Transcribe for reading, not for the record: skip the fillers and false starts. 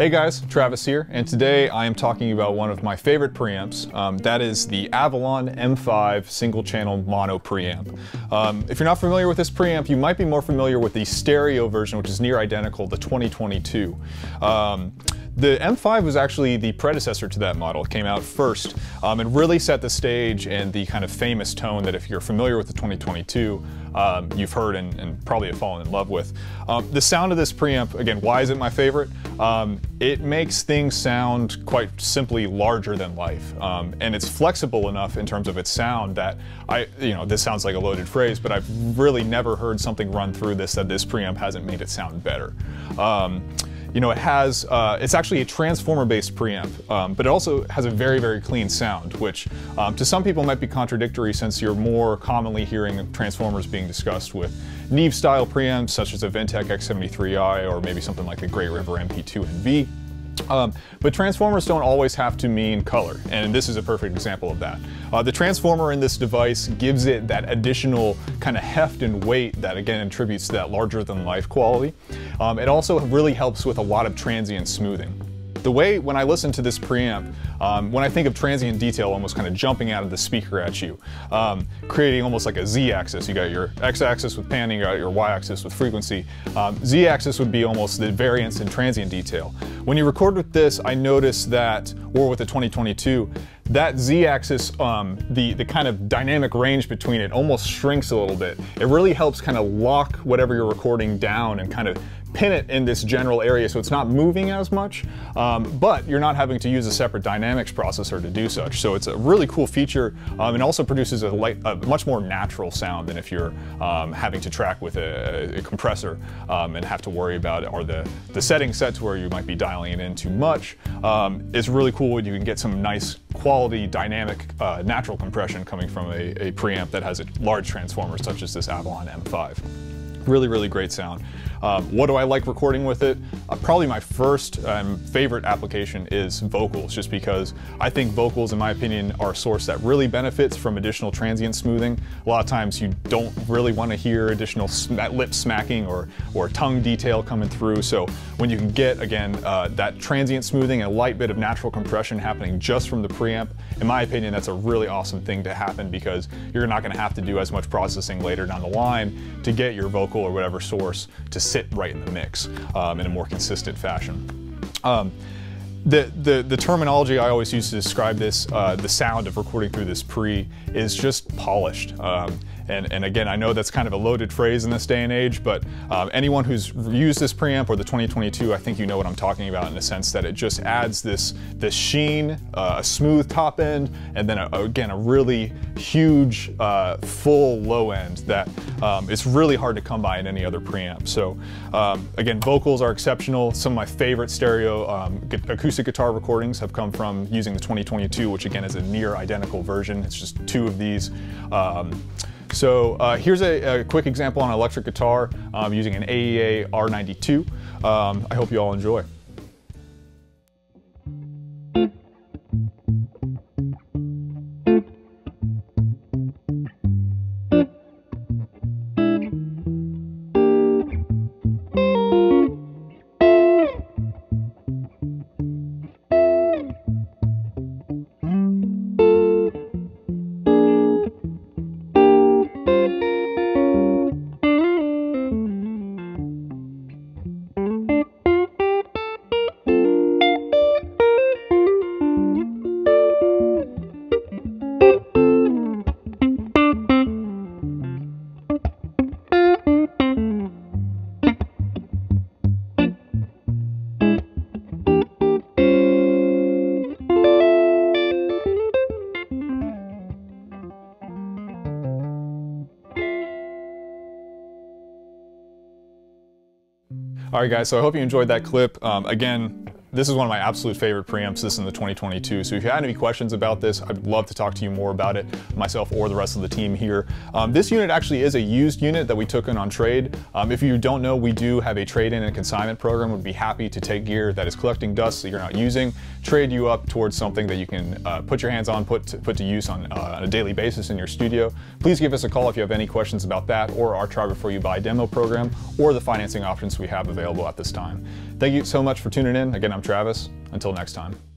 Hey guys, Travis here, and today I am talking about one of my favorite preamps. That is the Avalon M5 single channel mono preamp. If you're not familiar with this preamp, you might be more familiar with the stereo version, which is near identical, the 2022. The M5 was actually the predecessor to that model. It came out first and really set the stage and the kind of famous tone that if you're familiar with the 2022, you've heard and probably have fallen in love with. The sound of this preamp, again, why is it my favorite? It makes things sound quite simply larger than life. And it's flexible enough in terms of its sound that this sounds like a loaded phrase, but I've really never heard something run through this that this preamp hasn't made it sound better. It's actually a transformer-based preamp, but it also has a very, very clean sound, which to some people might be contradictory since you're more commonly hearing transformers being discussed with Neve-style preamps, such as a Ventec X73i or maybe something like a Great River MP2NV. But transformers don't always have to mean color, and this is a perfect example of that. The transformer in this device gives it that additional kind of heft and weight that again attributes to that larger than life quality. It also really helps with a lot of transient smoothing. The way, when I listen to this preamp, when I think of transient detail almost kind of jumping out of the speaker at you, creating almost like a Z-axis. You got your X-axis with panning, you got your Y-axis with frequency. Z-axis would be almost the variance in transient detail. When you record with this, I noticed that, or with the 2022, that Z-axis, the kind of dynamic range between it almost shrinks a little bit. It really helps kind of lock whatever you're recording down and kind of pin it in this general area so it's not moving as much, but you're not having to use a separate dynamics processor to do such. So it's a really cool feature and also produces a much more natural sound than if you're having to track with a compressor and have to worry about are the settings set to where you might be dialing it in too much. It's really cool when you can get some nice quality dynamic natural compression coming from a preamp that has a large transformer such as this Avalon M5. Really, really great sound. What do I like recording with it? Probably my first favorite application is vocals, just because I think vocals, in my opinion, are a source that really benefits from additional transient smoothing. A lot of times you don't really want to hear additional lip smacking or tongue detail coming through. So when you can get, again, that transient smoothing and a light bit of natural compression happening just from the preamp, in my opinion, that's a really awesome thing to happen because you're not going to have to do as much processing later down the line to get your vocal or whatever source to sit right in the mix in a more consistent fashion. The terminology I always use to describe this, the sound of recording through this pre, is just polished. And again, I know that's kind of a loaded phrase in this day and age, but anyone who's used this preamp or the 2022, I think you know what I'm talking about in the sense that it just adds this sheen, a smooth top end, and then again, a really huge, full low end that it's really hard to come by in any other preamp. So again, vocals are exceptional. Some of my favorite stereo acoustic guitar recordings have come from using the 2022, which again is a near identical version. It's just two of these. So here's a quick example on an electric guitar using an AEA R92. I hope you all enjoy. All right guys, so I hope you enjoyed that clip. Again, This is one of my absolute favorite preamps, this in the 2022. So if you had any questions about this, I'd love to talk to you more about it, myself or the rest of the team here. This unit actually is a used unit that we took in on trade. If you don't know, we do have a trade-in and consignment program. We'd be happy to take gear that is collecting dust that you're not using, trade you up towards something that you can put your hands on, put to use on a daily basis in your studio. Please give us a call if you have any questions about that, or our Try Before You Buy demo program, or the financing options we have available at this time. Thank you so much for tuning in. Again, I'm I'm Travis. Until next time.